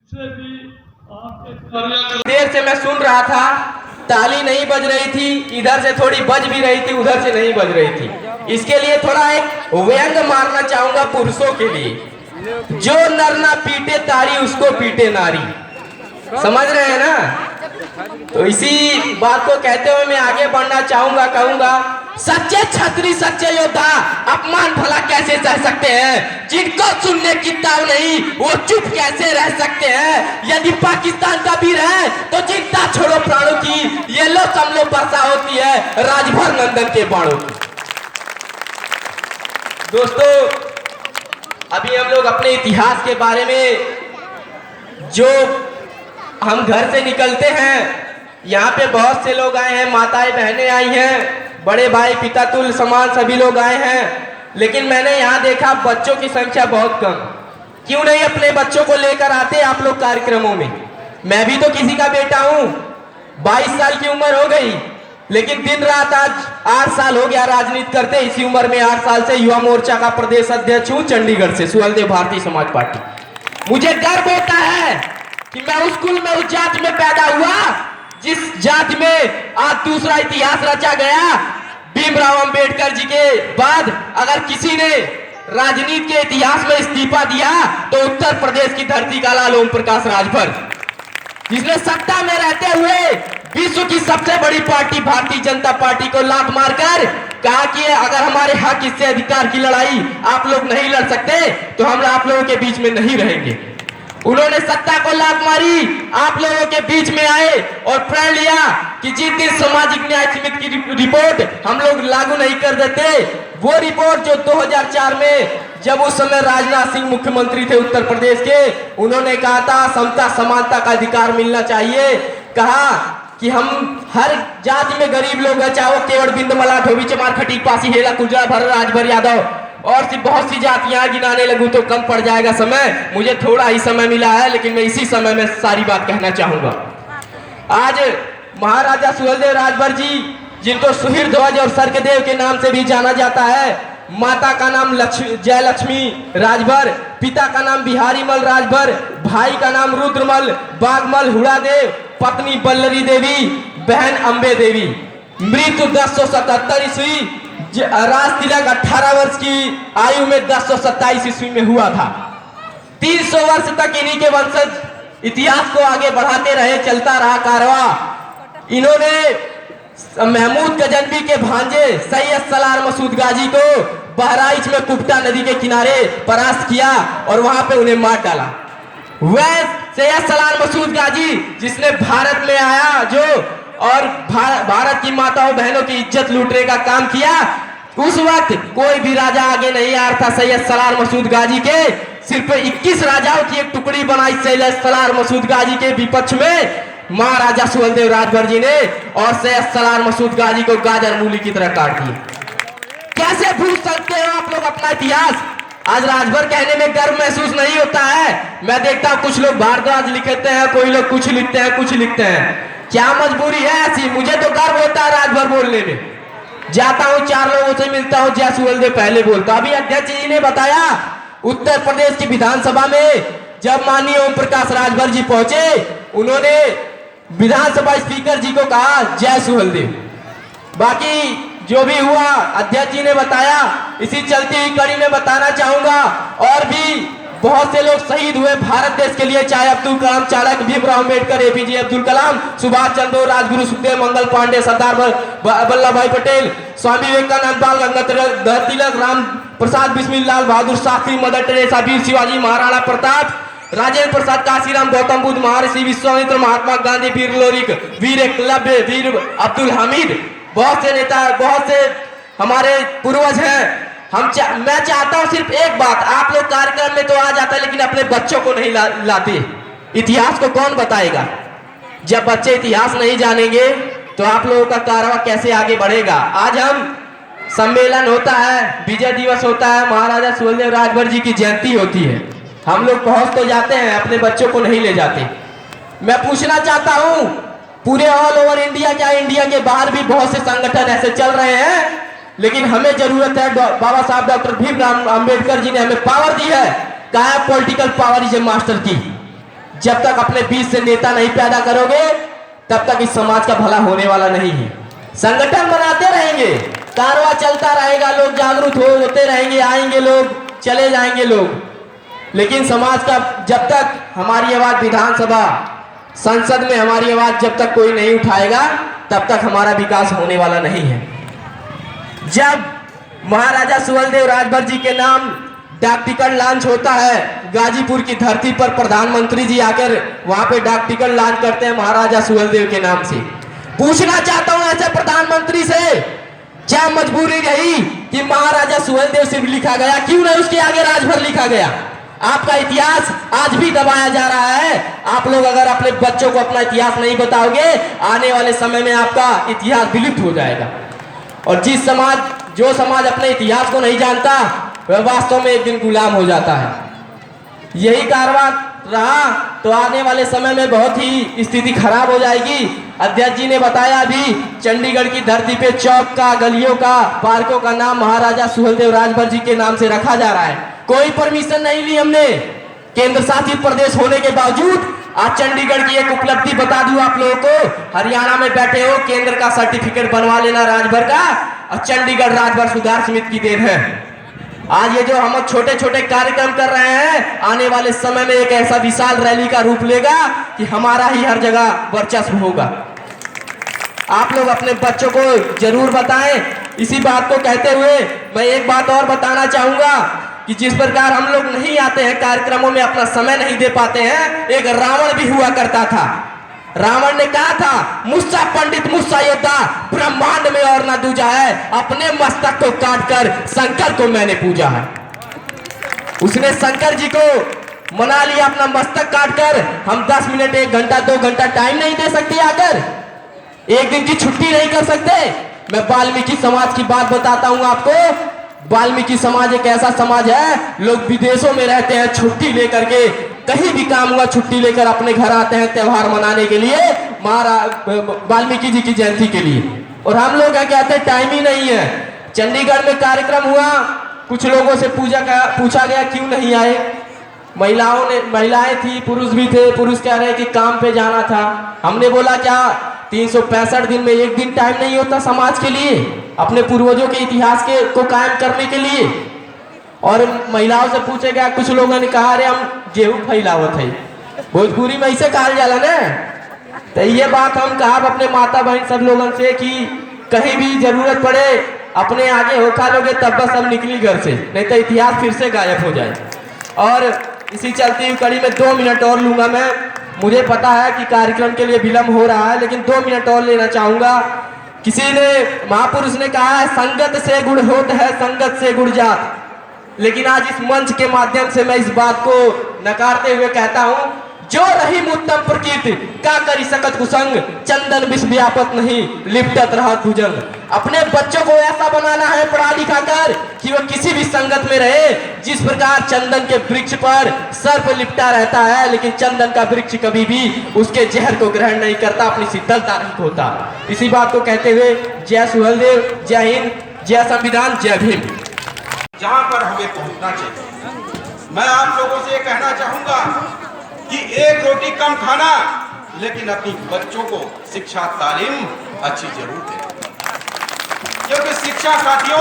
देर से मैं सुन रहा था, ताली नहीं बज रही थी, इधर से थोड़ी बज भी रही थी, उधर से नहीं बज रही थी। इसके लिए थोड़ा एक व्यंग मारना चाहूंगा पुरुषों के लिए। जो नर ना पीटे तारी उसको पीटे नारी, समझ रहे हैं ना? तो इसी बात को कहते हुए मैं आगे बढ़ना चाहूंगा। कहूंगा सच्चे छतरी सच्चे योद्धा अपमान भला कैसे सह सकते हैं? जिनको सुनने की ताव नहीं वो चुप कैसे रह सकते हैं? यदि पाकिस्तान का वीर है तो चिंता छोड़ो प्राणों की, ये लो समलो वर्षा होती है राजभर नंदन के बाणों की। दोस्तों, अभी हम लोग अपने इतिहास के बारे में, जो हम घर से निकलते हैं, यहाँ पे बहुत से लोग आए हैं, माताएं बहनें आई हैं, बड़े भाई पिता तुल्य समान सभी लोग आए हैं, लेकिन मैंने यहाँ देखा बच्चों की संख्या बहुत कम। क्यों नहीं अपने बच्चों को लेकर आते आप लोग कार्यक्रमों में? मैं भी तो किसी का बेटा हूँ, 22 साल की उम्र हो गई, लेकिन दिन रात आज 8 साल हो गया राजनीति करते। इसी उम्र में 8 साल से युवा मोर्चा का प्रदेश अध्यक्ष हूँ चंडीगढ़ से, सुहलदेव भारतीय समाज पार्टी। मुझे गर्व होता है कि मैं उस कुल में, उस जाति में पैदा हुआ जिस जाति में आज दूसरा इतिहास रचा गया। भीमराव अंबेडकर जी के बाद अगर किसी ने राजनीति के इतिहास में इस्तीफा दिया तो उत्तर प्रदेश की धरती का लाल ओम प्रकाश राजभर, जिसने सत्ता में रहते हुए विश्व की सबसे बड़ी पार्टी भारतीय जनता पार्टी को लात मारकर कहा कि अगर हमारे हक इससे अधिकार की लड़ाई आप लोग नहीं लड़ सकते तो हम आप लोगों के बीच में नहीं रहेंगे। उन्होंने सत्ता को लात मारी, आप लोगों के बीच में आए और प्रण लिया कि जिस दिन सामाजिक न्याय समिति की रिपोर्ट हम लोग लागू नहीं कर देते, वो रिपोर्ट जो 2004 में जब उस समय राजनाथ सिंह मुख्यमंत्री थे उत्तर प्रदेश के, उन्होंने कहा था समता समानता का अधिकार मिलना चाहिए। कहा कि हम हर जाति में गरीब लोग हैं, चाहे वो केवड़ बिंद मला धोबी चमार खटीक पासी हेला गुर्जर भर राजभर यादव और बहुत सी जातियां गिनाने लगूं तो कम पड़ जाएगा समय। मुझे थोड़ा ही समय मिला है, लेकिन मैं इसी समय में सारी बात कहना चाहूंगा। आज महाराजा सुहेलदेव राजभर जी, जिनको सुहिर ध्वज और सर्कदेव के नाम से भी जाना जाता है, माता का नाम जयलक्ष्मी राजभर, पिता का नाम बिहारी मल राजभर, भाई का नाम रुद्रमल बागमल हुड़ादेव, पत्नी बल्लरी देवी, बहन अम्बे देवी। मृत्यु 1077 ईस्वी, राज तिलक 18 वर्ष की आयु में 1027 ईस्वी में हुआ था। 300 वर्ष तक इन्हीं के वंशज इतिहास को आगे बढ़ाते रहे, चलता रहा कारवां। इन्होंने महमूद गजनवी के भांजे सैयद सलार मसूद गाजी को बहराइच में कुप्टा नदी के किनारे परास्त किया और वहां पे उन्हें मार डाला। वह सैयद सलार मसूद गाजी जिसने भारत में आया जो और भारत की माताओं बहनों की इज्जत लूटने का काम किया, उस वक्त कोई भी राजा आगे नहीं आ रहा था सैयद सलार मसूद गाजी के। सिर्फ 21 राजाओं की एक टुकड़ी बनाई सैयद सलार मसूद गाजी के विपक्ष में महाराजा सुहेलदेव राजभर जी ने, और सैयद सलार मसूद गाजी को गाजर मूली की तरह काट दिया। कैसे भूल सकते हो आप लोग अपना इतिहास? आज राजभर कहने में गर्व महसूस नहीं होता है। मैं देखता हूँ कुछ लोग भारद्वाज लिखते हैं, कोई लोग कुछ लिखते हैं, कुछ लिखते हैं। क्या मजबूरी है ऐसी? मुझे तो गर्व होता है राजभर बोलने में। जाता हूँ 4 लोगों से मिलता हूँ, जय सुहेलदेव पहले बोलता। अभी अध्यक्ष जी ने बताया उत्तर प्रदेश की विधानसभा में जब माननीय ओम प्रकाश राजभर जी पहुंचे, उन्होंने विधानसभा स्पीकर जी को कहा जय सुहेलदेव। बाकी जो भी हुआ अध्यक्ष जी ने बताया। इसी चलती हुई कड़ी में बताना चाहूंगा, और भी बहुत से लोग शहीद हुए भारत देश के लिए, चाहे अब्दुल कलाम, चाणक्य, भीमराव अम्बेडकर, एपीजे अब्दुल कलाम, सुभाष चंद्र, राजगुरु सुखदेव, मंगल पांडे, सरदार वल्लभ भाई पटेल, स्वामी विवेकानंद, बाल गंगाधर तिलक, राम प्रसाद बिस्मिल, लाल बहादुर शास्त्री, मदर टेरेसा, वीर शिवाजी, महाराणा प्रताप, राजेंद्र प्रसाद, काशीराम, गौतम बुद्ध, महर्षि विश्वामित्र, महात्मा गांधी, वीर लोरिक, वीर एकलव्य, वीर अब्दुल हामिद, बहुत से नेता, बहुत से हमारे पूर्वज हैं। मैं चाहता हूं सिर्फ एक बात, आप लोग कार्यक्रम में तो आ जाता है लेकिन अपने बच्चों को नहीं लाते। इतिहास को कौन बताएगा? जब बच्चे इतिहास नहीं जानेंगे तो आप लोगों का कारवां कैसे आगे बढ़ेगा? आज हम सम्मेलन होता है, विजय दिवस होता है, महाराजा सुहेलदेव राजभर जी की जयंती होती है, हम लोग पहुंच तो जाते हैं, अपने बच्चों को नहीं ले जाते। मैं पूछना चाहता हूं, पूरे ऑल ओवर इंडिया, क्या इंडिया के बाहर भी बहुत से संगठन ऐसे चल रहे हैं, लेकिन हमें जरूरत है बाबा साहब डॉक्टर भीमराव अंबेडकर जी ने हमें पावर दी है। क्या है? Political power is a master की। जब तक अपने बीच से नेता नहीं पैदा करोगे तब तक इस समाज का भला होने वाला नहीं है। संगठन बनाते रहेंगे, कारवां चलता रहेगा, लोग जागरूक होते रहेंगे, आएंगे लोग, चले जाएंगे लोग, लेकिन समाज का जब तक हमारी आवाज विधानसभा संसद में हमारी आवाज जब तक कोई नहीं उठाएगा तब तक हमारा विकास होने वाला नहीं है। जब महाराजा सुहेलदेव राजभर जी के नाम डाक टिकट लॉन्च होता है, गाजीपुर की धरती पर प्रधानमंत्री जी आकर वहां पे डाक टिकट लॉन्च करते हैं महाराजा सुहेलदेव के नाम से। पूछना चाहता हूं ऐसे प्रधानमंत्री से, क्या मजबूरी रही कि महाराजा सुहेलदेव सिर्फ लिखा गया, क्यों नहीं उसके आगे राजभर लिखा गया? आपका इतिहास आज भी दबाया जा रहा है। आप लोग अगर अपने बच्चों को अपना इतिहास नहीं बताओगे, आने वाले समय में आपका इतिहास विलुप्त हो जाएगा। और जो समाज अपने इतिहास को नहीं जानता वह वास्तव में एक दिन गुलाम हो जाता है। यही कारवां रहा तो आने वाले समय में बहुत ही स्थिति खराब हो जाएगी। अध्यक्ष जी ने बताया अभी चंडीगढ़ की धरती पे चौक का, गलियों का, पार्कों का नाम महाराजा सुहेलदेव राजभर जी के नाम से रखा जा रहा है। कोई परमिशन नहीं ली हमने, केंद्र शासित प्रदेश होने के बावजूद। आज चंडीगढ़ की एक उपलब्धि बता दूं आप लोगों को, हरियाणा में बैठे हो, केंद्र का सर्टिफिकेट बनवा लेना राजभर का, और चंडीगढ़ राजभर सुधार समिति की देन है। आज ये जो हम छोटे छोटे कार्यक्रम कर रहे हैं, आने वाले समय में एक ऐसा विशाल रैली का रूप लेगा कि हमारा ही हर जगह वर्चस्व होगा। आप लोग अपने बच्चों को जरूर बताएं। इसी बात को कहते हुए मैं एक बात और बताना चाहूंगा कि जिस प्रकार हम लोग नहीं आते हैं कार्यक्रमों में, अपना समय नहीं दे पाते हैं, एक रावण भी हुआ करता था। रावण ने कहा था, मुझसा पंडित मुझसा योद्धा, ब्रह्मांड में और ना दूजा है, अपने मस्तक को काटकर शंकर को मैंने पूजा है। उसने शंकर जी को मना लिया अपना मस्तक काटकर। हम 10 मिनट, 1 घंटा, 2 घंटा टाइम नहीं दे सकते, आकर एक दिन की छुट्टी नहीं कर सकते? मैं वाल्मीकि समाज की बात बताता हूं आपको। वाल्मीकि समाज एक ऐसा समाज है, लोग विदेशों में रहते हैं, छुट्टी लेकर के, कहीं भी काम हुआ छुट्टी लेकर अपने घर आते हैं त्योहार मनाने के लिए, वाल्मीकि जी की जयंती के लिए। और हम लोग क्या कहते हैं, टाइम ही नहीं है। चंडीगढ़ में कार्यक्रम हुआ, कुछ लोगों से पूछा गया क्यों नहीं आए। महिलाएं थी, पुरुष भी थे। पुरुष कह रहे कि काम पे जाना था। हमने बोला क्या 365 दिन में एक दिन टाइम नहीं होता समाज के लिए, अपने पूर्वजों के इतिहास को कायम करने के लिए? और महिलाओं से पूछे गया, कुछ लोगों ने कहा अरे हम गेहूं फैलावत है, भोजपुरी में ऐसे कहा जाला ना। तो ये बात हम कहा अपने माता बहन सब लोगों से कि कहीं भी जरूरत पड़े अपने आगे होखा लोगे तब बस हम निकली घर से, नहीं तो इतिहास फिर से गायब हो जाए। और इसी चलती हुई कड़ी में 2 मिनट और लूंगा मैं। मुझे पता है कि कार्यक्रम के लिए विलंब हो रहा है, लेकिन 2 मिनट और लेना चाहूंगा। किसी ने, महापुरुष ने कहा है, संगत से गुण होत है, संगत से गुण जात। लेकिन आज इस मंच के माध्यम से मैं इस बात को नकारते हुए कहता हूं, जो रही उत्तम प्रकृति का करी सकत कुसंग, चंदन विष व्यापत नहीं लिपटत रहत भुजंग। अपने बच्चों को ऐसा बनाना है पढ़ा लिखा कर कि वो किसी भी संगत में रहे। जिस प्रकार चंदन के वृक्ष पर सर्प लिपटा रहता है, लेकिन चंदन का वृक्ष कभी भी उसके जहर को ग्रहण नहीं करता, अपनी शीतलता नहीं खोता। इसी बात को कहते हुए जय सुहेलदेव, जय हिंद, जय संविधान, जय भीम। जहां पर हमें पहुंचना चाहिए, मैं आप लोगों से ये कहना चाहूंगा कि एक रोटी कम खाना, लेकिन अपनी बच्चों को शिक्षा तालीम अच्छी जरूर दें, क्योंकि शिक्षा साथियों